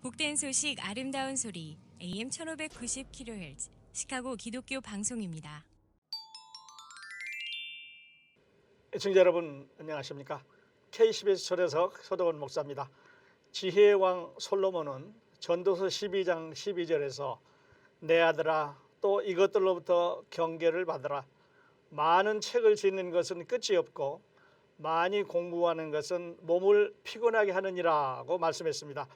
복된 소식 아름다운 소리 AM 1590kHz 시카고 기독교 방송입니다. 애청자 여러분 안녕하십니까? KCBS 초대석 서동원 목사입니다. 지혜의 왕 솔로몬은 전도서 12장 12절에서 내 아들아 또 이것들로부터 경계를 받으라. 많은 책을 짓는 것은 끝이 없고 많이 공부하는 것은 몸을 피곤하게 하느니라고 말씀했습니다.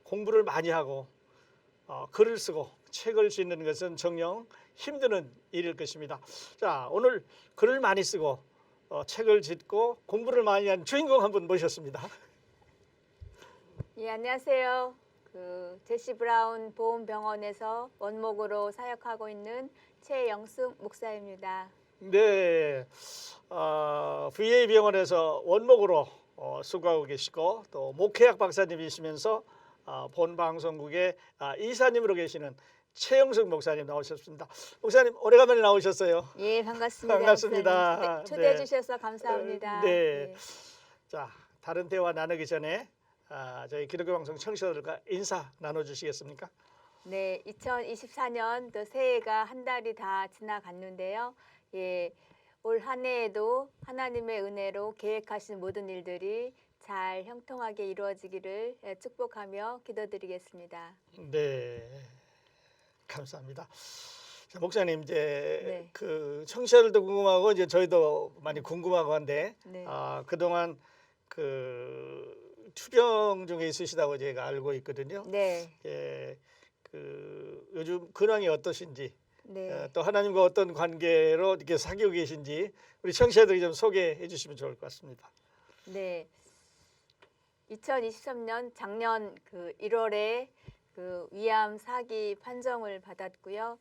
공부를 많이 하고 글을 쓰고 책을 짓는 것은 정녕 힘드는 일일 것입니다. 자, 오늘 글을 많이 쓰고 책을 짓고 공부를 많이 한 주인공 한 분 모셨습니다. 예, 안녕하세요. 제시 브라운 보험병원에서 원목으로 사역하고 있는 최영숙 목사입니다. 네, VA 병원에서 원목으로 수고하고 계시고 또 목회학 박사님이시면서 본 방송국의 이사님으로 계시는 최영숙 목사님 나오셨습니다. 목사님 오래간만에 나오셨어요. 예, 반갑습니다. 반갑습니다. 목사님. 초대해 네. 주셔서 감사합니다. 네. 자, 다른 대화 나누기 전에 저희 기독교 방송 청취자들과 인사 나눠주시겠습니까? 네, 2024년 또 새해가 한 달이 다 지나갔는데요. 예, 올 한 해에도 하나님의 은혜로 계획하신 모든 일들이 잘 형통하게 이루어지기를 축복하며 기도드리겠습니다. 네, 감사합니다. 자, 목사님 이제 네. 그 청취자들도 궁금하고 이제 저희도 많이 궁금하고 한데 네. 그동안 그 투병 중에 있으시다고 제가 알고 있거든요. 네. 예, 그 요즘 근황이 어떠신지 네. 또 하나님과 어떤 관계로 이렇게 사귀고 계신지 우리 청취자들이 좀 소개해 주시면 좋을 것 같습니다. 네. 2023년 작년 1월에 위암 4기 판정을 받았고요.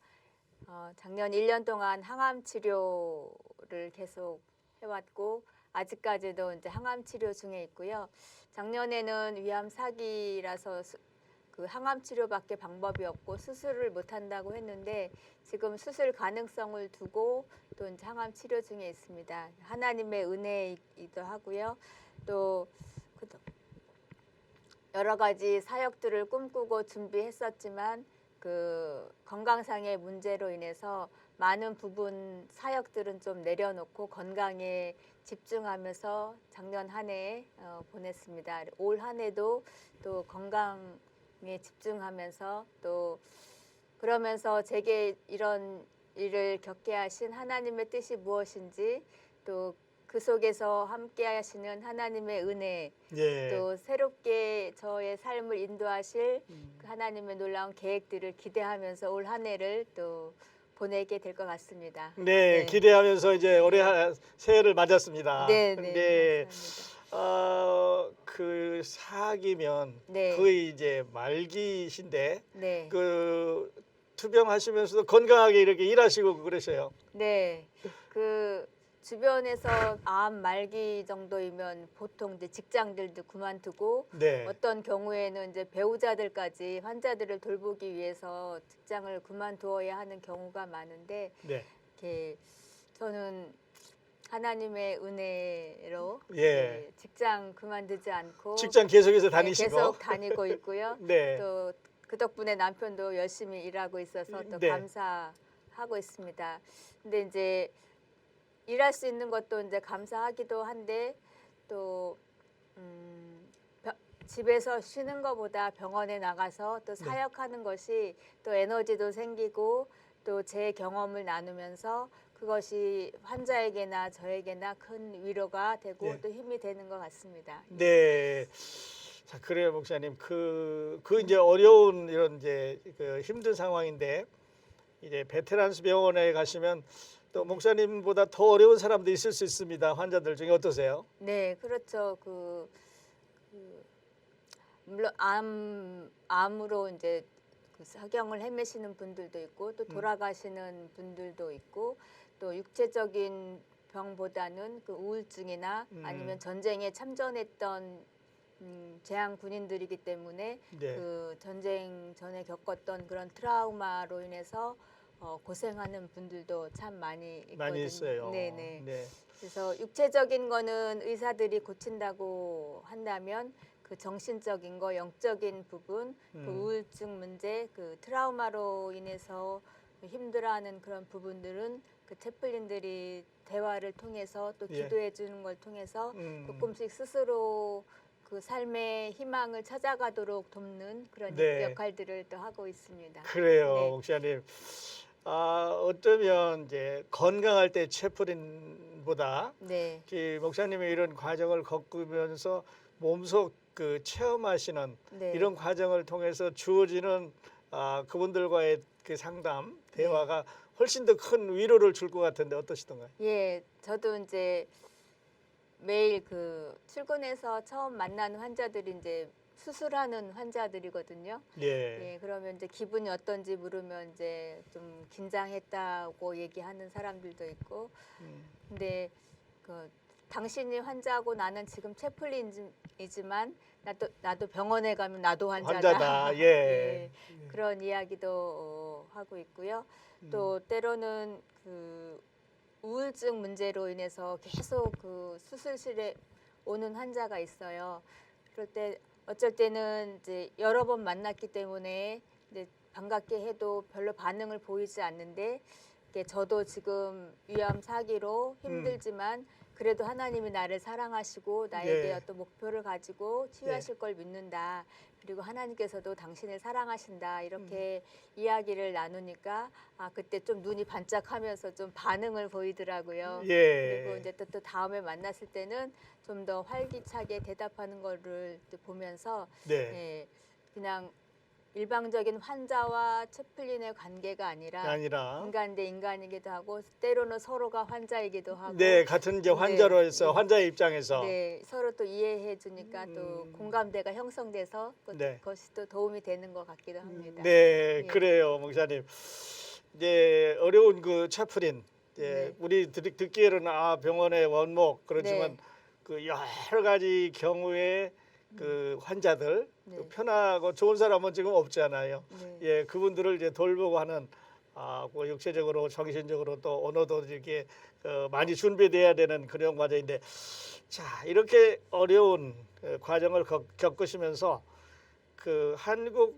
작년 1년 동안 항암 치료를 계속 해왔고 아직까지도 이제 항암 치료 중에 있고요. 작년에는 위암 4기라서 항암 치료밖에 방법이 없고 수술을 못 한다고 했는데 지금 수술 가능성을 두고 또 이제 항암 치료 중에 있습니다. 하나님의 은혜이기도 하고요. 또 여러 가지 사역들을 꿈꾸고 준비했었지만 건강상의 문제로 인해서 많은 부분 사역들은 좀 내려놓고 건강에 집중하면서 작년 한 해 보냈습니다. 올 한 해도 또 건강에 집중하면서 또 그러면서 제게 이런 일을 겪게 하신 하나님의 뜻이 무엇인지 또 그 속에서 함께 하시는 하나님의 은혜 예. 또 새롭게 저의 삶을 인도하실 그 하나님의 놀라운 계획들을 기대하면서 올 한 해를 또 보내게 될 것 같습니다. 네, 기대하면서 이제 올해 새해를 맞았습니다. 네, 근데 네, 감사합니다. 그 사기면 네. 거의 이제 말기신데 네, 그 투병하시면서도 건강하게 이렇게 일하시고 그러셔요. 네, 주변에서 암 말기 정도이면 보통 이제 직장들도 그만두고 네. 어떤 경우에는 이제 배우자들까지 환자들을 돌보기 위해서 직장을 그만두어야 하는 경우가 많은데 네. 이렇게 저는 하나님의 은혜로 예. 직장 그만두지 않고 직장 계속해서 네, 다니시고. 계속 다니고 있고요. 네. 또 그 덕분에 남편도 열심히 일하고 있어서 또 네. 감사하고 있습니다. 근데 이제 일할 수 있는 것도 이제 감사하기도 한데 또 집에서 쉬는 것보다 병원에 나가서 또 사역하는 것이 또 에너지도 생기고 또 제 경험을 나누면서 그것이 환자에게나 저에게나 큰 위로가 되고 네. 또 힘이 되는 것 같습니다. 네. 자, 그래요, 목사님. 이제 어려운 이런 이제 힘든 상황인데 이제 베테랑스 병원에 가시면 또 목사님보다 더 어려운 사람도 있을 수 있습니다. 환자들 중에 어떠세요? 네, 그렇죠. 물론 암으로 이제 사경을 헤매시는 분들도 있고 또 돌아가시는 분들도 있고 또 육체적인 병보다는 우울증이나 아니면 전쟁에 참전했던 재향 군인들이기 때문에 네. 전쟁 전에 겪었던 그런 트라우마로 인해서 고생하는 분들도 참 많이 있거든요. 많이 있어요. 네네. 네. 그래서 육체적인 거는 의사들이 고친다고 한다면 그 정신적인 거, 영적인 부분, 그 우울증 문제, 그 트라우마로 인해서 힘들어하는 그런 부분들은 그 채플린들이 대화를 통해서 또 예. 기도해 주는 걸 통해서 음. 조금씩 스스로 그 삶의 희망을 찾아가도록 돕는 그런 네. 역할들을 또 하고 있습니다. 그래요, 네. 목사님. 어쩌면 이제 건강할 때 채플린보다 네. 목사님의 이런 과정을 겪으면서 몸소 그 체험하시는 네. 이런 과정을 통해서 주어지는 그분들과의 그 상담, 대화가 훨씬 더 큰 위로를 줄 것 같은데 어떠시던가요? 예, 저도 이제 매일 그 출근해서 처음 만나는 환자들이 이제 수술하는 환자들이거든요. 예. 예, 그러면 이제 기분이 어떤지 물으면 이제 좀 긴장했다고 얘기하는 사람들도 있고, 근데 그 당신이 환자고 나는 지금 채플린이지만 나도 병원에 가면 나도 환자다. 환자다. 예. 예, 그런 이야기도 하고 있고요. 또 때로는 그 우울증 문제로 인해서 계속 그 수술실에 오는 환자가 있어요. 그럴 때 어쩔 때는 이제 여러 번 만났기 때문에 이제 반갑게 해도 별로 반응을 보이지 않는데 이게 저도 지금 위암 사기로 힘들지만 그래도 하나님이 나를 사랑하시고 나에게 예. 어떤 목표를 가지고 치유하실 걸 믿는다. 그리고 하나님께서도 당신을 사랑하신다. 이렇게 이야기를 나누니까 그때 좀 눈이 반짝하면서 좀 반응을 보이더라고요. 예. 그리고 이제 또 다음에 만났을 때는 좀 더 활기차게 대답하는 거를 또 보면서 네. 예, 그냥 일방적인 환자와 채플린의 관계가 아니라 인간 대 인간이기도 하고 때로는 서로가 환자이기도 하고 네, 같은 이제 환자로서 네. 환자의 입장에서 네, 서로 또 이해해 주니까 또 공감대가 형성돼서 네. 그것이 또 도움이 되는 것 같기도 합니다. 네, 예. 그래요, 목사님. 이제 어려운 그 채플린, 네. 우리 듣기에는 병원의 원목 그렇지만 네. 그 여러 가지 경우에 그 환자들 네. 그 편하고 좋은 사람은 지금 없잖아요. 네. 예, 그분들을 이제 돌보고 하는 그 육체적으로, 정신적으로 또 언어도 이렇게 많이 준비돼야 되는 그런 과정인데, 자 이렇게 어려운 과정을 겪으시면서 그 한국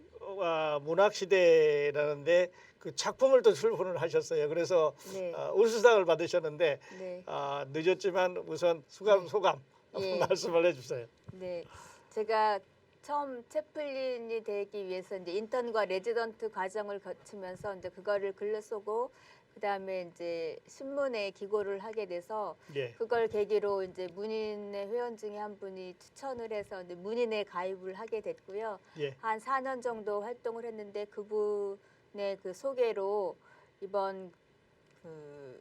문학 시대라는데 그 작품을 또 출판을 하셨어요. 그래서 네. 우수상을 받으셨는데 네. 늦었지만 우선 소감 예. 말씀을 해주세요. 네, 제가 처음 채플린이 되기 위해서 이제 인턴과 레지던트 과정을 거치면서 이제 그거를 글로 쓰고 그다음에 이제 신문에 기고를 하게 돼서 예. 그걸 계기로 이제 문인의 회원 중에 한 분이 추천을 해서 이제 문인에 가입을 하게 됐고요. 예. 한 4년 정도 활동을 했는데 그분의 그 소개로 이번 그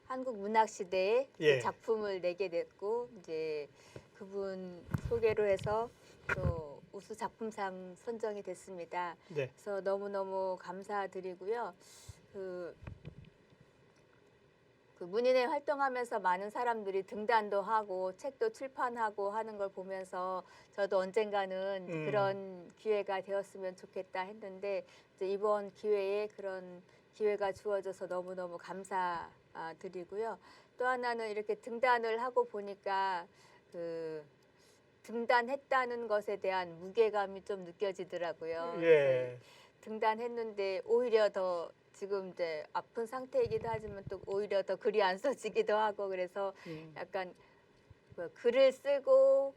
한국 문학 시대에 예. 그 작품을 내게 됐고 이제 그분 소개로 해서 또 우수 작품상 선정이 됐습니다. 네. 그래서 너무너무 감사드리고요. 그 문인회 활동하면서 많은 사람들이 등단도 하고 책도 출판하고 하는 걸 보면서 저도 언젠가는 그런 기회가 되었으면 좋겠다 했는데 이제 이번 기회에 그런 기회가 주어져서 너무너무 감사드리고요. 또 하나는 이렇게 등단을 하고 보니까 그 등단했다는 것에 대한 무게감이 좀 느껴지더라고요. 예. 등단했는데 오히려 더 지금 이제 아픈 상태이기도 하지만 또 오히려 더 글이 안 써지기도 하고 그래서 약간 그 글을 쓰고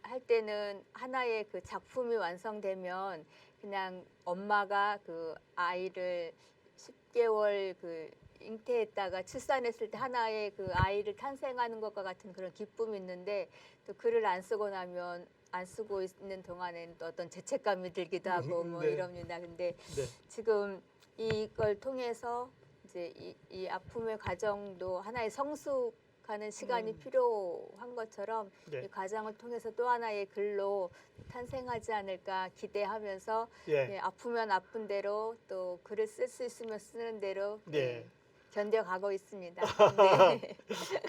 할 때는 하나의 그 작품이 완성되면 그냥 엄마가 그 아이를 10개월 그 잉태했다가 출산했을 때 하나의 그 아이를 탄생하는 것과 같은 그런 기쁨이 있는데 또 글을 안 쓰고 나면 안 쓰고 있는 동안에는 또 어떤 죄책감이 들기도 하고 뭐 네. 이럽니다. 근데 네. 지금 이걸 통해서 이제 이 아픔의 과정도 하나의 성숙하는 시간이 필요한 것처럼 네. 이 과정을 통해서 또 하나의 글로 탄생하지 않을까 기대하면서 예. 예, 아프면 아픈 대로 또 글을 쓸 수 있으면 쓰는 대로 네. 예, 견뎌가고 있습니다. 네.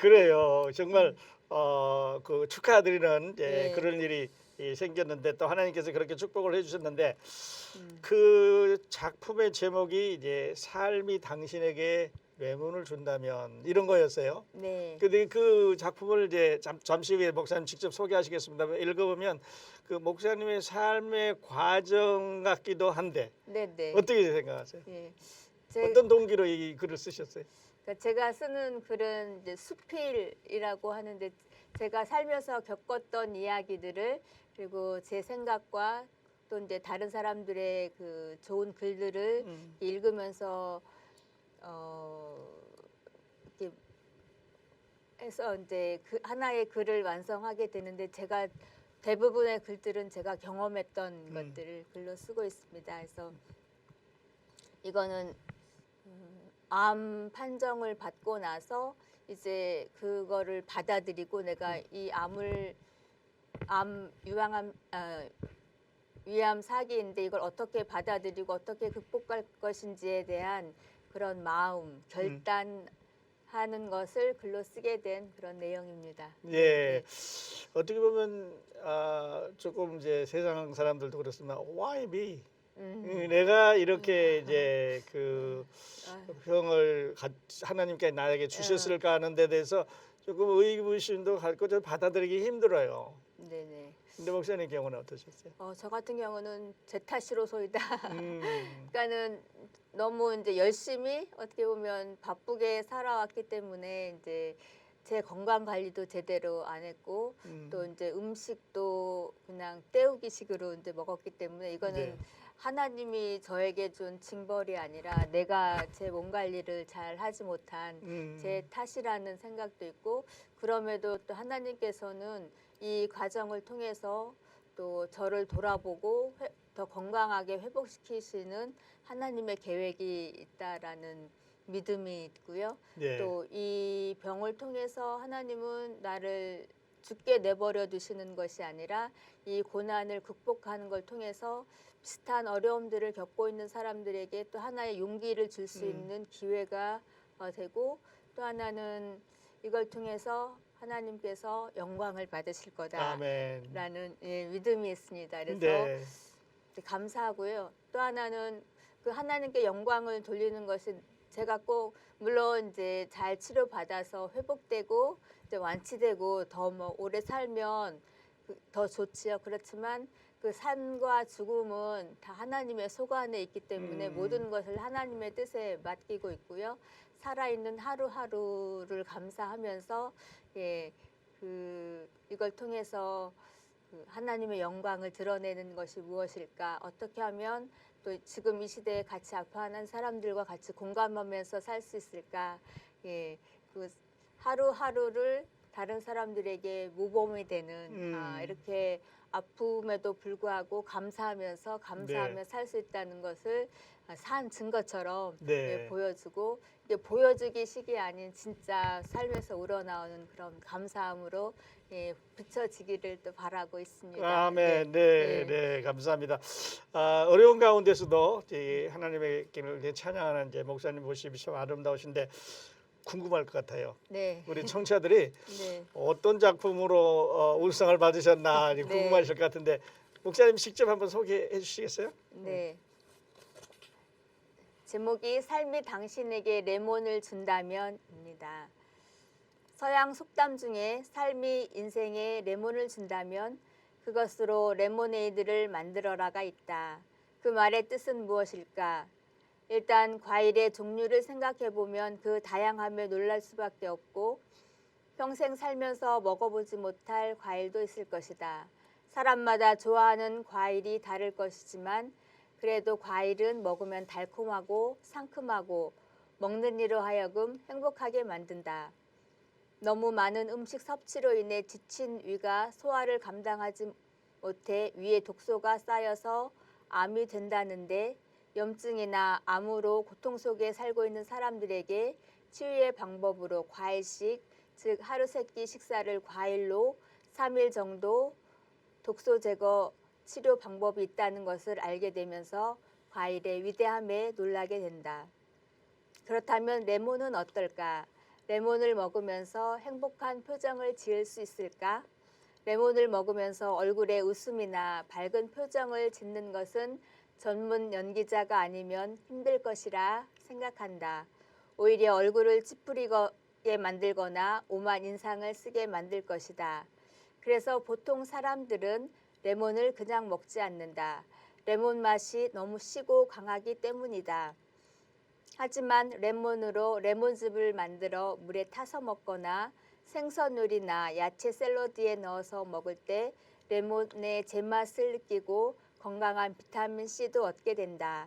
그래요. 정말 그 축하드리는 예. 그런 일이 생겼는데 또 하나님께서 그렇게 축복을 해주셨는데 음. 그 작품의 제목이 이제 삶이 당신에게 뇌문을 준다면 이런 거였어요. 네. 근데 그 작품을 이제 잠시 후에 목사님 직접 소개하시겠습니다. 읽어보면 그 목사님의 삶의 과정 같기도 한데 네네. 어떻게 생각하세요? 예. 어떤 동기로 이 글을 쓰셨어요? 그러니까 제가 쓰는 글은 이제 수필이라고 하는데 제가 살면서 겪었던 이야기들을 그리고 제 생각과 또 이제 다른 사람들의 그 좋은 글들을 읽으면서 이렇게 해서 이제 그 하나의 글을 완성하게 되는데 제가 대부분의 글들은 제가 경험했던 것들을 글로 쓰고 있습니다. 그래서 이거는 암 판정을 받고 나서 이제 그거를 받아들이고 내가 이 위암 사기인데 이걸 어떻게 받아들이고 어떻게 극복할 것인지에 대한 그런 마음, 결단하는 것을 글로 쓰게 된 그런 내용입니다. 예, 어떻게 보면 조금 이제 세상 사람들도 그렇지만 why me? 내가 이렇게 이제 그 병을 하나님께 나에게 주셨을까 하는 데 대해서 조금 의구심도 갖고 좀 받아들이기 힘들어요. 네네. 근데 목사님 경우는 어떠셨어요? 저 같은 경우는 제 탓이로소이다. 음, 그러니까는 너무 이제 열심히 어떻게 보면 바쁘게 살아왔기 때문에 이제 제 건강 관리도 제대로 안 했고 또 이제 음식도 그냥 때우기식으로 이제 먹었기 때문에 이거는 네. 하나님이 저에게 준 징벌이 아니라 내가 제 몸 관리를 잘 하지 못한 제 탓이라는 생각도 있고 그럼에도 또 하나님께서는 이 과정을 통해서 또 저를 돌아보고 더 건강하게 회복시키시는 하나님의 계획이 있다라는 믿음이 있고요. 네. 또 이 병을 통해서 하나님은 나를 죽게 내버려 두시는 것이 아니라 이 고난을 극복하는 걸 통해서 비슷한 어려움들을 겪고 있는 사람들에게 또 하나의 용기를 줄 수 있는 기회가 되고 또 하나는 이걸 통해서 하나님께서 영광을 받으실 아멘. 거다라는 믿음이 있습니다. 그래서 네. 감사하고요. 또 하나는 그 하나님께 영광을 돌리는 것이 제가 꼭 물론 이제 잘 치료받아서 회복되고 이제 완치되고 더 뭐 오래 살면 더 좋지요. 그렇지만 그 삶과 죽음은 다 하나님의 소관에 있기 때문에 모든 것을 하나님의 뜻에 맡기고 있고요. 살아있는 하루하루를 감사하면서 이걸 통해서 하나님의 영광을 드러내는 것이 무엇일까? 어떻게 하면 또 지금 이 시대에 같이 아파하는 사람들과 같이 공감하면서 살 수 있을까? 그 하루하루를 다른 사람들에게 모범이 되는 이렇게 아픔에도 불구하고 감사하면서 네. 살 수 있다는 것을 산 증거처럼 네. 보여주고 이게 보여주기 식이 아닌 진짜 삶에서 우러나오는 그런 감사함으로 비춰지기를 또 바라고 있습니다. 아멘. 네, 네, 감사합니다. 어려운 가운데서도 하나님의 길을 찬양하는 이제 목사님 모습이 참 아름다우신데 궁금할 것 같아요. 네. 우리 청취자들이 네. 어떤 작품으로 울상을 받으셨나 궁금하실 것 같은데 목사님 직접 한번 소개해 주시겠어요? 네. 제목이 삶이 당신에게 레몬을 준다면입니다. 서양 속담 중에 삶이 인생에 레몬을 준다면 그것으로 레모네이드를 만들어라가 있다. 그 말의 뜻은 무엇일까? 일단 과일의 종류를 생각해 보면 그 다양함에 놀랄 수밖에 없고 평생 살면서 먹어보지 못할 과일도 있을 것이다. 사람마다 좋아하는 과일이 다를 것이지만 그래도 과일은 먹으면 달콤하고 상큼하고 먹는 이로 하여금 행복하게 만든다. 너무 많은 음식 섭취로 인해 지친 위가 소화를 감당하지 못해 위에 독소가 쌓여서 암이 된다는데 염증이나 암으로 고통 속에 살고 있는 사람들에게 치유의 방법으로 과일식, 즉 하루 세 끼 식사를 과일로 3일 정도 독소 제거 치료 방법이 있다는 것을 알게 되면서 과일의 위대함에 놀라게 된다. 그렇다면 레몬은 어떨까? 레몬을 먹으면서 행복한 표정을 지을 수 있을까? 레몬을 먹으면서 얼굴에 웃음이나 밝은 표정을 짓는 것은 전문 연기자가 아니면 힘들 것이라 생각한다. 오히려 얼굴을 찌푸리게 만들거나 오만 인상을 쓰게 만들 것이다. 그래서 보통 사람들은 레몬을 그냥 먹지 않는다. 레몬 맛이 너무 시고 강하기 때문이다. 하지만 레몬으로 레몬즙을 만들어 물에 타서 먹거나 생선 요리나 야채 샐러드에 넣어서 먹을 때 레몬의 제맛을 느끼고 건강한 비타민C도 얻게 된다.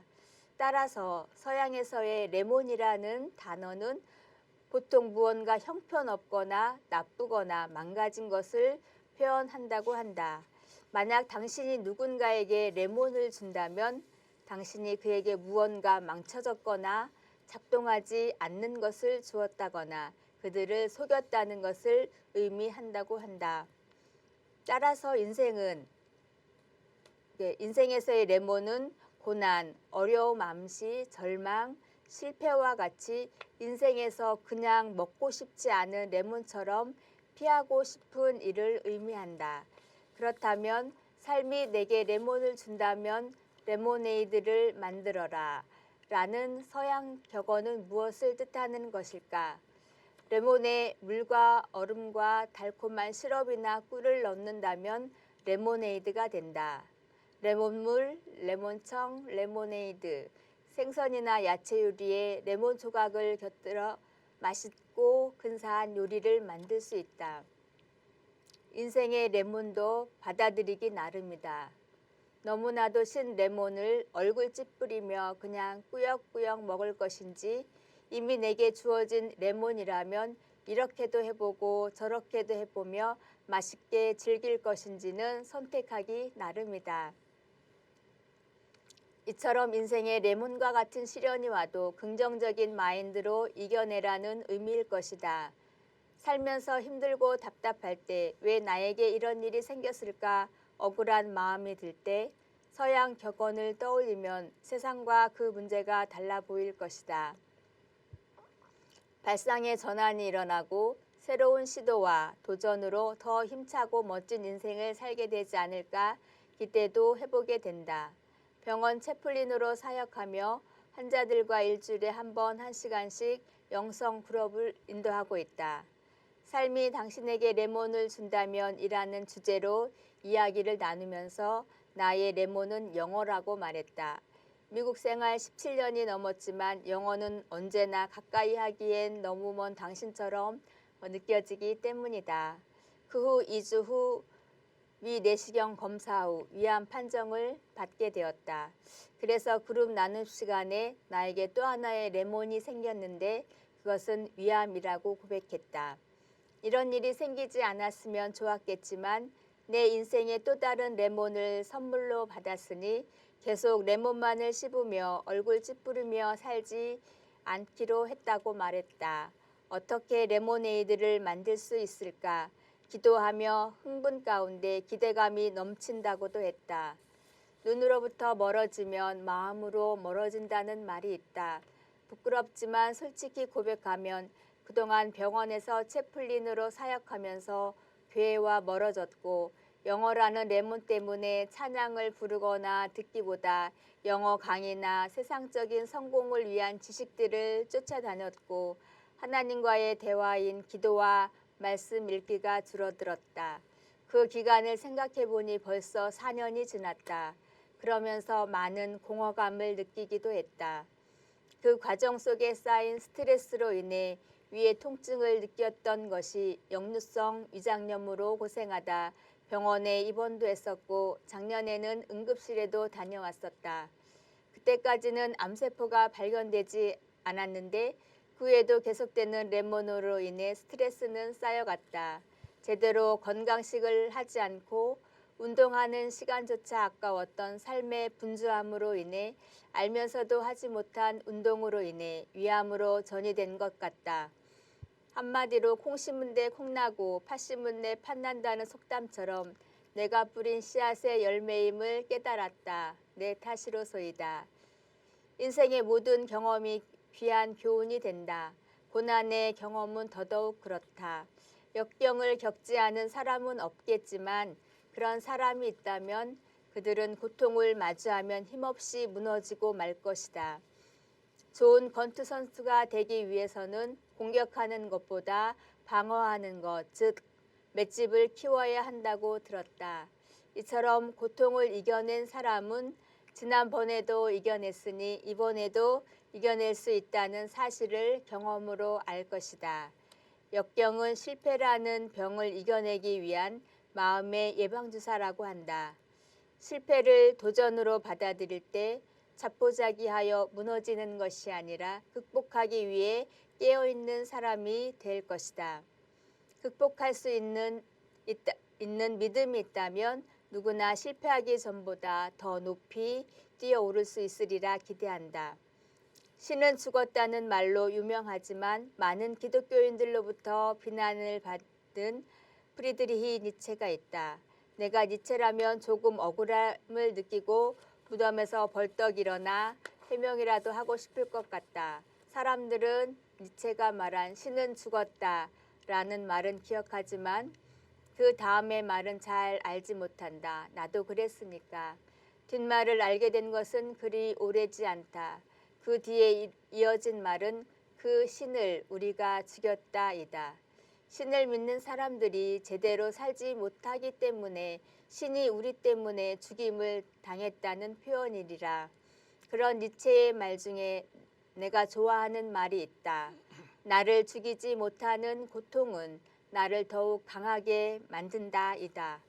따라서 서양에서의 레몬이라는 단어는 보통 무언가 형편없거나 나쁘거나 망가진 것을 표현한다고 한다. 만약 당신이 누군가에게 레몬을 준다면 당신이 그에게 무언가 망쳐졌거나 작동하지 않는 것을 주었다거나 그들을 속였다는 것을 의미한다고 한다. 따라서 인생에서의 레몬은 고난, 어려움, 암시, 절망, 실패와 같이 인생에서 그냥 먹고 싶지 않은 레몬처럼 피하고 싶은 일을 의미한다. 그렇다면 삶이 내게 레몬을 준다면 레모네이드를 만들어라 라는 서양 격언은 무엇을 뜻하는 것일까? 레몬에 물과 얼음과 달콤한 시럽이나 꿀을 넣는다면 레모네이드가 된다. 레몬물, 레몬청, 레모네이드, 생선이나 야채 요리에 레몬 조각을 곁들여 맛있고 근사한 요리를 만들 수 있다. 인생의 레몬도 받아들이기 나름이다. 너무나도 신 레몬을 얼굴 찌푸리며 그냥 꾸역꾸역 먹을 것인지 이미 내게 주어진 레몬이라면 이렇게도 해보고 저렇게도 해보며 맛있게 즐길 것인지는 선택하기 나름이다. 이처럼 인생에 레몬과 같은 시련이 와도 긍정적인 마인드로 이겨내라는 의미일 것이다. 살면서 힘들고 답답할 때 왜 나에게 이런 일이 생겼을까 억울한 마음이 들 때 서양 격언을 떠올리면 세상과 그 문제가 달라 보일 것이다. 발상의 전환이 일어나고 새로운 시도와 도전으로 더 힘차고 멋진 인생을 살게 되지 않을까 기대도 해보게 된다. 병원 채플린으로 사역하며 환자들과 일주일에 한 번 1시간씩 영성 그룹을 인도하고 있다. 삶이 당신에게 레몬을 준다면 이라는 주제로 이야기를 나누면서 나의 레몬은 영어라고 말했다. 미국 생활 17년이 넘었지만 영어는 언제나 가까이 하기엔 너무 먼 당신처럼 느껴지기 때문이다. 그 후 2주 후 위 내시경 검사 후 위암 판정을 받게 되었다. 그래서 그룹 나눔 시간에 나에게 또 하나의 레몬이 생겼는데 그것은 위암이라고 고백했다. 이런 일이 생기지 않았으면 좋았겠지만 내 인생에 또 다른 레몬을 선물로 받았으니 계속 레몬만을 씹으며 얼굴 찌푸리며 살지 않기로 했다고 말했다. 어떻게 레모네이드를 만들 수 있을까? 기도하며 흥분 가운데 기대감이 넘친다고도 했다. 눈으로부터 멀어지면 마음으로 멀어진다는 말이 있다. 부끄럽지만 솔직히 고백하면 그동안 병원에서 채플린으로 사역하면서 교회와 멀어졌고 영어라는 레몬 때문에 찬양을 부르거나 듣기보다 영어 강의나 세상적인 성공을 위한 지식들을 쫓아다녔고 하나님과의 대화인 기도와 말씀 읽기가 줄어들었다. 그 기간을 생각해 보니 벌써 4년이 지났다. 그러면서 많은 공허감을 느끼기도 했다. 그 과정 속에 쌓인 스트레스로 인해 위의 통증을 느꼈던 것이 역류성 위장염으로 고생하다 병원에 입원도 했었고 작년에는 응급실에도 다녀왔었다. 그때까지는 암세포가 발견되지 않았는데 그 후에도 계속되는 레몬으로 인해 스트레스는 쌓여갔다. 제대로 건강식을 하지 않고 운동하는 시간조차 아까웠던 삶의 분주함으로 인해 알면서도 하지 못한 운동으로 인해 위암으로 전이된 것 같다. 한마디로 콩 심은 데 콩나고 팥 심은 데 팥난다는 속담처럼 내가 뿌린 씨앗의 열매임을 깨달았다. 내 탓이로소이다. 인생의 모든 경험이 귀한 교훈이 된다. 고난의 경험은 더더욱 그렇다. 역경을 겪지 않은 사람은 없겠지만 그런 사람이 있다면 그들은 고통을 마주하면 힘없이 무너지고 말 것이다. 좋은 권투 선수가 되기 위해서는 공격하는 것보다 방어하는 것, 즉 맷집을 키워야 한다고 들었다. 이처럼 고통을 이겨낸 사람은 지난번에도 이겨냈으니 이번에도 이겨낼 수 있다는 사실을 경험으로 알 것이다. 역경은 실패라는 병을 이겨내기 위한 마음의 예방주사라고 한다. 실패를 도전으로 받아들일 때 자포자기하여 무너지는 것이 아니라 극복하기 위해 깨어있는 사람이 될 것이다. 극복할 수 있는 믿음이 있다면 누구나 실패하기 전보다 더 높이 뛰어오를 수 있으리라 기대한다. 신은 죽었다는 말로 유명하지만 많은 기독교인들로부터 비난을 받은 프리드리히 니체가 있다. 내가 니체라면 조금 억울함을 느끼고 무덤에서 벌떡 일어나 해명이라도 하고 싶을 것 같다. 사람들은 니체가 말한 신은 죽었다라는 말은 기억하지만 그 다음의 말은 잘 알지 못한다. 나도 그랬으니까. 뒷말을 알게 된 것은 그리 오래지 않다. 그 뒤에 이어진 말은 그 신을 우리가 죽였다이다. 신을 믿는 사람들이 제대로 살지 못하기 때문에 신이 우리 때문에 죽임을 당했다는 표현이리라. 그런 니체의 말 중에 내가 좋아하는 말이 있다. 나를 죽이지 못하는 고통은 나를 더욱 강하게 만든다이다.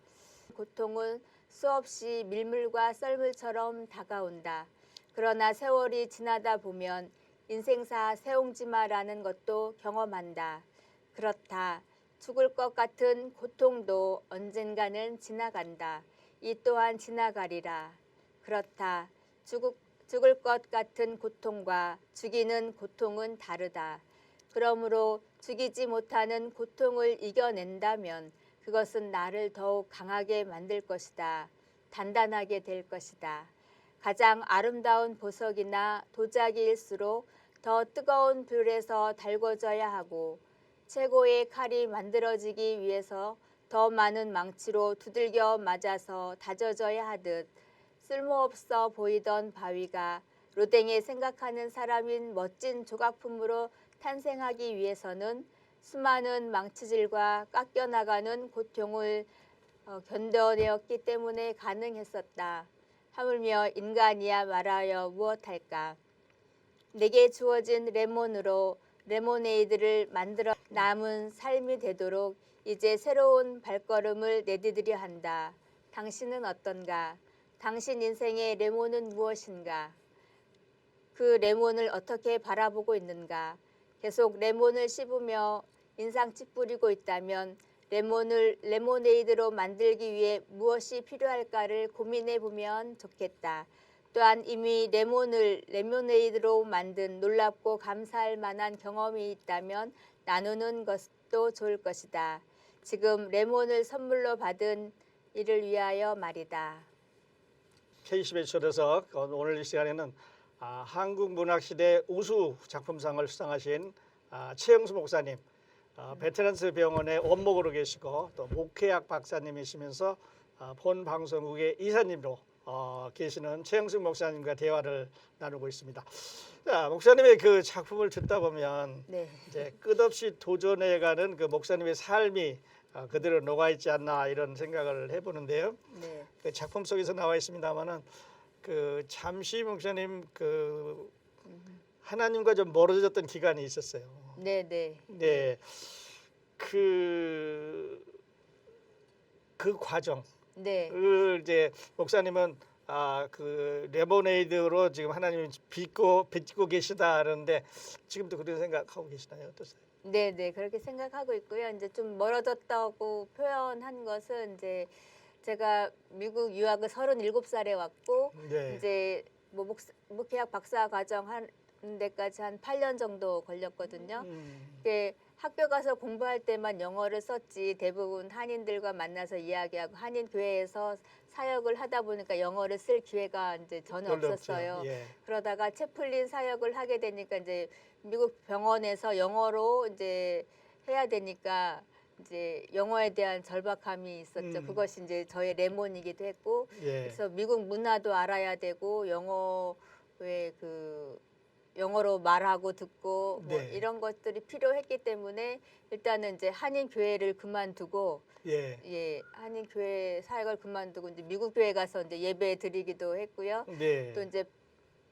고통은 수없이 밀물과 썰물처럼 다가온다. 그러나 세월이 지나다 보면 인생사 세옹지마라는 것도 경험한다. 그렇다. 죽을 것 같은 고통도 언젠가는 지나간다. 이 또한 지나가리라. 그렇다. 죽을 것 같은 고통과 죽이는 고통은 다르다. 그러므로 죽이지 못하는 고통을 이겨낸다면 그것은 나를 더욱 강하게 만들 것이다. 단단하게 될 것이다. 가장 아름다운 보석이나 도자기일수록 더 뜨거운 불에서 달궈져야 하고 최고의 칼이 만들어지기 위해서 더 많은 망치로 두들겨 맞아서 다져져야 하듯 쓸모없어 보이던 바위가 로댕에 생각하는 사람인 멋진 조각품으로 탄생하기 위해서는 수많은 망치질과 깎여나가는 고통을 견뎌내었기 때문에 가능했었다. 하물며 인간이야 말하여 무엇할까. 내게 주어진 레몬으로 레모네이드를 만들어 남은 삶이 되도록 이제 새로운 발걸음을 내디디려 한다. 당신은 어떤가? 당신 인생의 레몬은 무엇인가? 그 레몬을 어떻게 바라보고 있는가? 계속 레몬을 씹으며 인상 찌푸리고 있다면 레몬을 레모네이드로 만들기 위해 무엇이 필요할까를 고민해 보면 좋겠다. 또한 이미 레몬을 레모네이드로 만든 놀랍고 감사할 만한 경험이 있다면 나누는 것도 좋을 것이다. 지금 레몬을 선물로 받은 이를 위하여 말이다. K11 초대석 오늘 이 시간에는 한국문학시대 우수 작품상을 수상하신 최영수 목사님, 베테랑스 병원의 원목으로 계시고 또 목회학 박사님이시면서 본 방송국의 이사님으로 계시는 최영수 목사님과 대화를 나누고 있습니다. 자, 목사님의 그 작품을 듣다 보면 네. 이제 끝없이 도전해가는 그 목사님의 삶이 그대로 녹아 있지 않나 이런 생각을 해보는데요. 네. 그 작품 속에서 나와 있습니다만은 그 잠시 목사님 그 하나님과 좀 멀어졌던 기간이 있었어요. 네, 네. 네, 그 과정을 네. 이제 목사님은 그 레모네이드로 지금 하나님 빚고 계시다는데 지금도 그런 생각하고 계시나요? 어떠세요? 네, 네. 그렇게 생각하고 있고요. 이제 좀 멀어졌다고 표현한 것은 이제 제가 미국 유학을 37살에 왔고 네. 이제 뭐 목회학 박사 과정 하는 데까지 한 8년 정도 걸렸거든요. 이게 학교 가서 공부할 때만 영어를 썼지 대부분 한인들과 만나서 이야기하고 한인 교회에서 사역을 하다 보니까 영어를 쓸 기회가 이제 전혀 별로 없었어요. 없죠. 예. 그러다가 채플린 사역을 하게 되니까 이제 미국 병원에서 영어로 이제 해야 되니까 이제 영어에 대한 절박함이 있었죠. 그것이 이제 저의 레몬이기도 했고, 예. 그래서 미국 문화도 알아야 되고 영어의 그 영어로 말하고 듣고 뭐 네. 이런 것들이 필요했기 때문에 일단은 이제 한인 교회를 그만두고 예. 예, 한인 교회 사역을 그만두고 이제 미국 교회 가서 이제 예배 드리기도 했고요. 네. 또 이제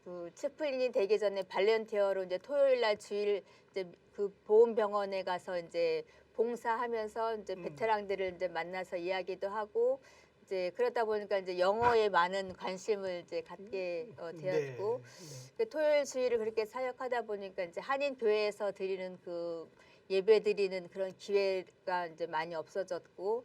그 채플린이 되기 전에 발렌티어로 이제 토요일 날 주일 이제 그 보훈병원에 가서 이제 봉사하면서 이제 베테랑들을 이제 만나서 이야기도 하고 이제 그러다 보니까 이제 영어에 많은 관심을 이제 갖게 되었고 그 토요일 주일을 그렇게 사역하다 보니까 이제 한인 교회에서 드리는 그 예배 드리는 그런 기회가 이제 많이 없어졌고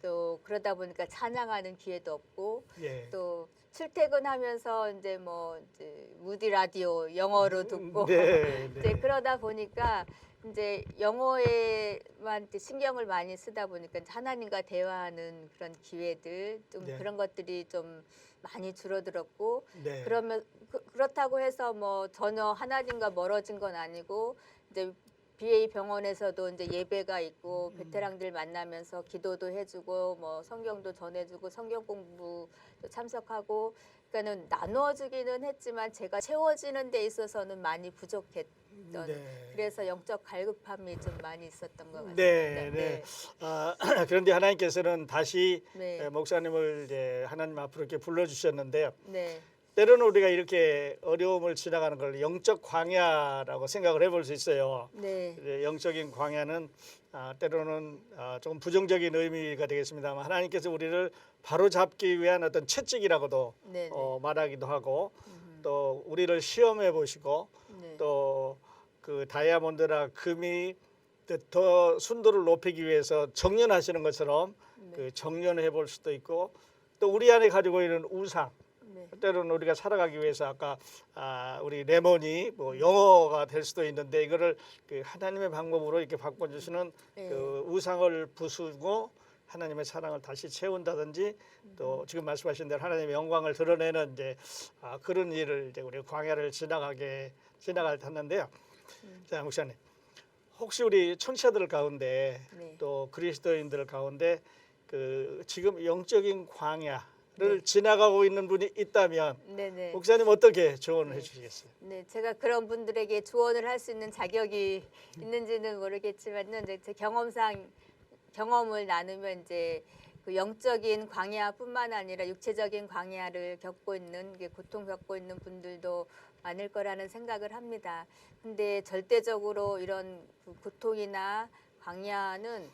또 그러다 보니까 찬양하는 기회도 없고 예. 또 출퇴근하면서 이제 뭐 이제 무디 라디오 영어로 듣고 네. 이제 네. 그러다 보니까 이제 영어에만 이제 신경을 많이 쓰다 보니까 이제 하나님과 대화하는 그런 기회들 좀 네. 그런 것들이 좀 많이 줄어들었고 네. 그러면 그렇다고 해서 뭐 전혀 하나님과 멀어진 건 아니고 이제 BA 병원에서도 이제 예배가 있고 베테랑들 만나면서 기도도 해주고 뭐 성경도 전해주고 성경 공부도 참석하고 그러니까는 나누어주기는 했지만 제가 채워지는 데 있어서는 많이 부족했던 네. 그래서 영적 갈급함이 좀 많이 있었던 것 같습니다. 네, 네. 아, 그런데 하나님께서는 다시 네. 목사님을 이제 하나님 앞으로 이렇게 불러주셨는데요. 네. 때로는 우리가 이렇게 어려움을 지나가는 걸 영적 광야라고 생각을 해볼 수 있어요. 네. 이제 영적인 광야는 때로는 조금 부정적인 의미가 되겠습니다만 하나님께서 우리를 바로잡기 위한 어떤 채찍이라고도 네. 말하기도 하고 또 우리를 시험해 보시고 네. 또 그 다이아몬드나 금이 더 순도를 높이기 위해서 정련하시는 것처럼 그 정련해 볼 수도 있고 또 우리 안에 가지고 있는 우상 네. 때로는 우리가 살아가기 위해서 아까 우리 레몬이 뭐 영어가 될 수도 있는데 이거를 그 하나님의 방법으로 이렇게 바꿔주시는 네. 그 우상을 부수고 하나님의 사랑을 다시 채운다든지 또 지금 말씀하신 대로 하나님의 영광을 드러내는 이제 그런 일을 이제 우리 광야를 지나갈 텐데요. 자, 목사님, 혹시 우리 청취자들 가운데 네. 또 그리스도인들 가운데 그 지금 영적인 광야를 네. 지나가고 있는 분이 있다면 네네. 목사님 어떻게 조언을 네. 해주시겠어요? 네, 제가 그런 분들에게 조언을 할 수 있는 자격이 있는지는 모르겠지만요. 이제 제 경험을 나누면 이제 그 영적인 광야뿐만 아니라 육체적인 광야를 겪고 있는 고통 겪고 있는 분들도 많을 거라는 생각을 합니다. 근데 절대적으로 이런 그 고통이나 광야는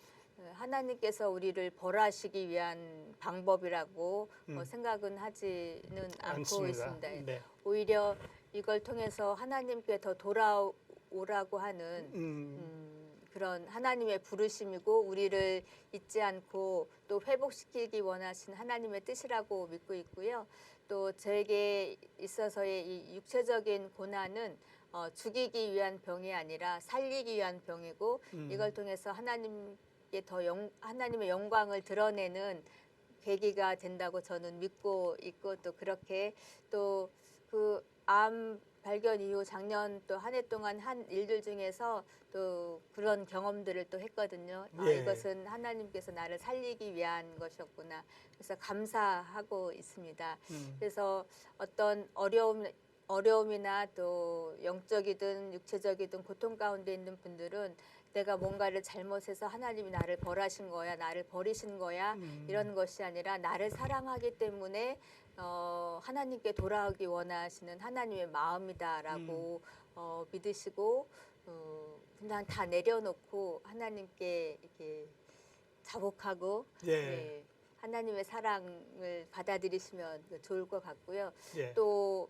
하나님께서 우리를 벌하시기 위한 방법이라고 생각은 하지는 않고 않습니다. 있습니다. 네. 오히려 이걸 통해서 하나님께 더 돌아오라고 하는 그런 하나님의 부르심이고 우리를 잊지 않고 또 회복시키기 원하신 하나님의 뜻이라고 믿고 있고요. 또 저에게 있어서의 이 육체적인 고난은 죽이기 위한 병이 아니라 살리기 위한 병이고 이걸 통해서 하나님께 하나님의 영광을 드러내는 계기가 된다고 저는 믿고 있고 또 그렇게 또 그 암 발견 이후 작년 또 한 해 동안 한 일들 중에서 또 그런 경험들을 또 했거든요. 예. 이것은 하나님께서 나를 살리기 위한 것이었구나. 그래서 감사하고 있습니다. 그래서 어떤 어려움이나 또 영적이든 육체적이든 고통 가운데 있는 분들은 내가 뭔가를 잘못해서 하나님이 나를 벌하신 거야, 나를 버리신 거야 이런 것이 아니라 나를 사랑하기 때문에 하나님께 돌아오기 원하시는 하나님의 마음이다라고 믿으시고 그냥 다 내려놓고 하나님께 이렇게 자복하고 예. 하나님의 사랑을 받아들이시면 좋을 것 같고요. 예. 또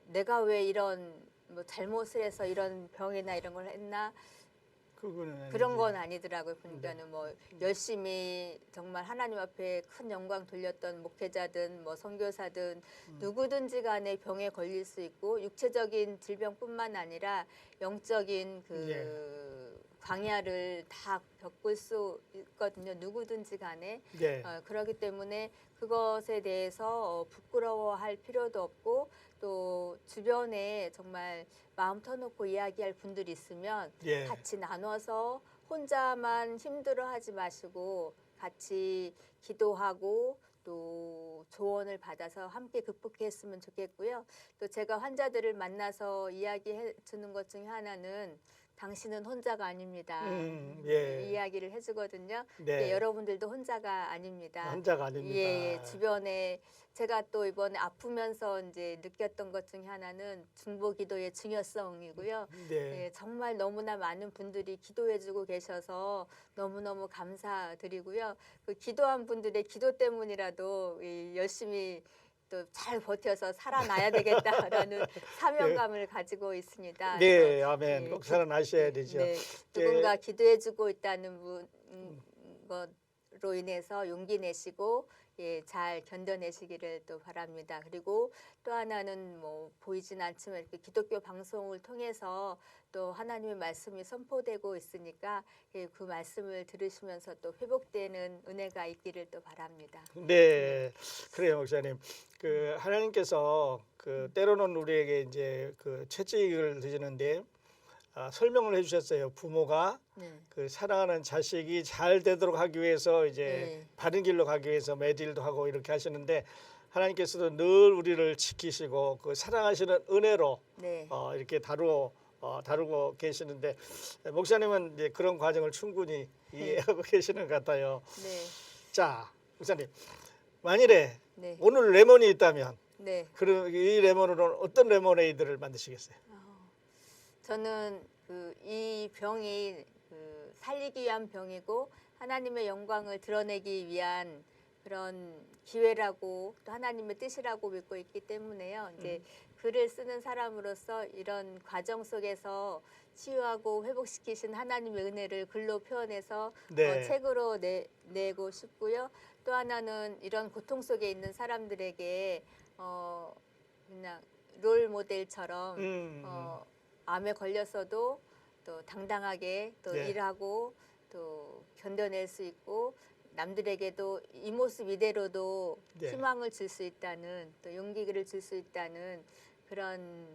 내가 왜 이런 뭐 잘못을 해서 이런 병이나 이런 걸 했나 그런 건 아니더라고요. 보니까는 뭐 열심히 정말 하나님 앞에 큰 영광 돌렸던 목회자든 뭐 선교사든 누구든지 간에 병에 걸릴 수 있고 육체적인 질병뿐만 아니라 영적인 그 광야를 다 겪을 수 있거든요. 누구든지 간에. 예. 그렇기 때문에 그것에 대해서 부끄러워할 필요도 없고 또 주변에 정말 마음 터놓고 이야기할 분들이 있으면 예. 같이 나눠서 혼자만 힘들어하지 마시고 같이 기도하고 또 조언을 받아서 함께 극복했으면 좋겠고요. 또 제가 환자들을 만나서 이야기해 주는 것 중에 하나는 당신은 혼자가 아닙니다. 예. 이야기를 해주거든요. 네. 예, 여러분들도 혼자가 아닙니다. 혼자가 아닙니다. 예, 주변에 제가 또 이번에 아프면서 이제 느꼈던 것 중에 하나는 중보기도의 중요성이고요. 네. 예, 정말 너무나 많은 분들이 기도해주고 계셔서 너무너무 감사드리고요. 그 기도한 분들의 기도 때문이라도 열심히 또 잘 버텨서 살아나야 되겠다라는 사명감을 가지고 있습니다. 네, 그래서 아멘. 예, 꼭 살아나셔야 네, 되죠. 네, 누군가 기도해주고 있다는 것으로 인해서 용기 내시고 예, 잘 견뎌내시기를 또 바랍니다. 그리고 또 하나는 뭐 보이진 않지만 이렇게 기독교 방송을 통해서 또 하나님의 말씀이 선포되고 있으니까 예, 그 말씀을 들으시면서 또 회복되는 은혜가 있기를 또 바랍니다. 네, 그래요, 목사님. 그 하나님께서 그 때로는 우리에게 이제 그 채찍을 드시는데 설명을 해주셨어요. 부모가 네. 그 사랑하는 자식이 잘 되도록 하기 위해서 이제 네. 바른 길로 가기 위해서 매질도 하고 이렇게 하시는데 하나님께서도 늘 우리를 지키시고 그 사랑하시는 은혜로 네. 이렇게 다루고 계시는데 목사님은 이제 그런 과정을 충분히 이해하고 계시는 것 같아요. 네. 자, 목사님, 만일에 네. 오늘 레몬이 있다면 네. 그럼 이 레몬으로는 어떤 레모네이드를 만드시겠어요? 저는 이 병이 살리기 위한 병이고 하나님의 영광을 드러내기 위한 그런 기회라고 또 하나님의 뜻이라고 믿고 있기 때문에요. 이제 글을 쓰는 사람으로서 이런 과정 속에서 치유하고 회복시키신 하나님의 은혜를 글로 표현해서 네. 책으로 내고 싶고요. 또 하나는 이런 고통 속에 있는 사람들에게 그냥 롤 모델처럼 암에 걸렸어도 또 당당하게 또 네. 일하고 또 견뎌낼 수 있고 남들에게도 이 모습 이대로도 네. 희망을 줄 수 있다는 또 용기를 줄 수 있다는 그런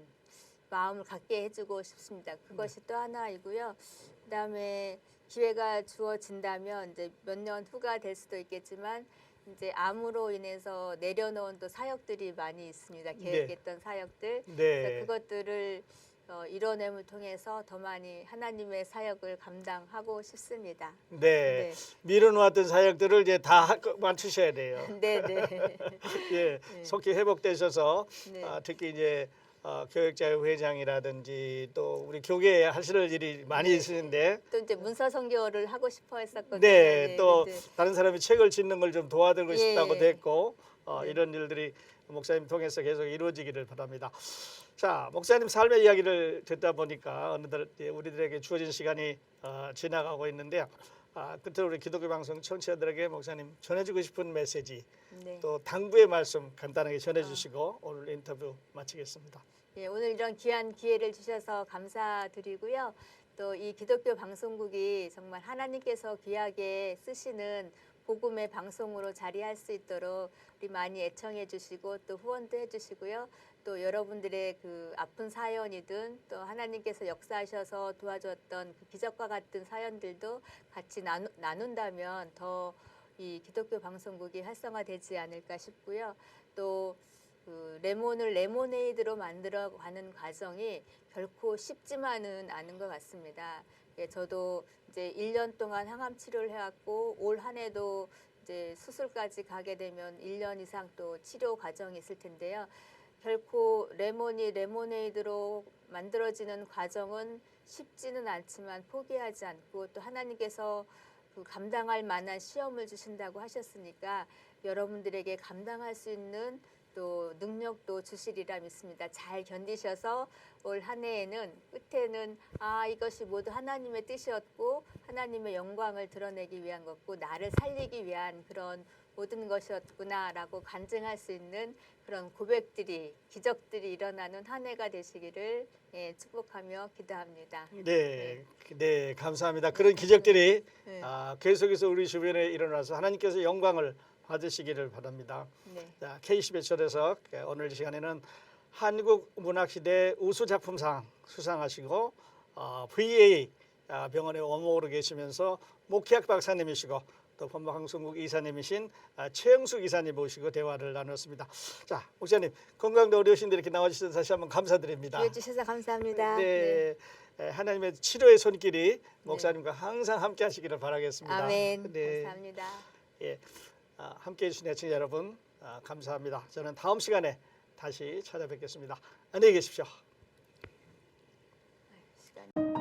마음을 갖게 해주고 싶습니다. 그것이 또 하나이고요. 그다음에 기회가 주어진다면 이제 몇 년 후가 될 수도 있겠지만 이제 암으로 인해서 내려놓은 또 사역들이 많이 있습니다. 계획했던 사역들. 네. 그래서 그것들을 이뤄냄을 통해서 더 많이 하나님의 사역을 감당하고 싶습니다. 네. 미뤄놓았던 사역들을 이제 다 맞추셔야 돼요. 네, 네. 예, 속히 회복되셔서 네. 특히 이제 교육자회장이라든지 또 우리 교회에 하실 일이 많이 네. 있으신데 또 이제 문서 선교를 하고 싶어 했었거든요. 네, 또 네. 다른 사람이 책을 짓는 걸 좀 도와드리고 예. 싶다고 됐고 네. 이런 일들이 목사님 통해서 계속 이루어지기를 바랍니다. 자, 목사님 삶의 이야기를 듣다 보니까 어느덧 우리들에게 주어진 시간이 지나가고 있는데 끝으로 우리 기독교 방송 청취자들에게 목사님 전해주고 싶은 메시지 네. 또 당부의 말씀 간단하게 전해주시고 오늘 인터뷰 마치겠습니다. 예, 오늘 이런 귀한 기회를 주셔서 감사드리고요. 또 이 기독교 방송국이 정말 하나님께서 귀하게 쓰시는 복음의 방송으로 자리할 수 있도록 우리 많이 애청해 주시고 또 후원도 해 주시고요. 또 여러분들의 그 아픈 사연이든 또 하나님께서 역사하셔서 도와줬던 그 기적과 같은 사연들도 같이 나눈다면 더 이 기독교 방송국이 활성화되지 않을까 싶고요. 또 그 레몬을 레모네이드로 만들어가는 과정이 결코 쉽지만은 않은 것 같습니다. 예, 저도 이제 1년 동안 항암 치료를 해왔고 올 한 해도 이제 수술까지 가게 되면 1년 이상 또 치료 과정이 있을 텐데요. 결코 레몬이 레모네이드로 만들어지는 과정은 쉽지는 않지만 포기하지 않고 또 하나님께서 그 감당할 만한 시험을 주신다고 하셨으니까 여러분들에게 감당할 수 있는 또 능력도 주시리라 믿습니다. 잘 견디셔서 올 한 해에는 끝에는 이것이 모두 하나님의 뜻이었고 하나님의 영광을 드러내기 위한 것고 나를 살리기 위한 그런 모든 것이었구나라고 간증할 수 있는 그런 고백들이 기적들이 일어나는 한 해가 되시기를 축복하며 기도합니다. 네, 네, 감사합니다. 그런 기적들이 네. 계속해서 우리 주변에 일어나서 하나님께서 영광을 받으시기를 바랍니다. 네. 자, K10의 초대석 오늘 이 시간에는 한국문학시대 우수작품상 수상하시고 VA 병원의 원목으로 계시면서 목회학 박사님이시고 또 본방송국 이사님이신 최영숙 이사님 모시고 대화를 나눴습니다. 자, 목사님 건강도 어려우신데 이렇게 나와주셔서 다시 한번 감사드립니다. 기회 주셔서 감사합니다. 네, 하나님의 치료의 손길이 목사님과 항상 함께 하시기를 바라겠습니다. 아멘. 네. 감사합니다. 예, 함께해 주신 애청자 여러분 감사합니다. 저는 다음 시간에 다시 찾아뵙겠습니다. 안녕히 계십시오. 시간이.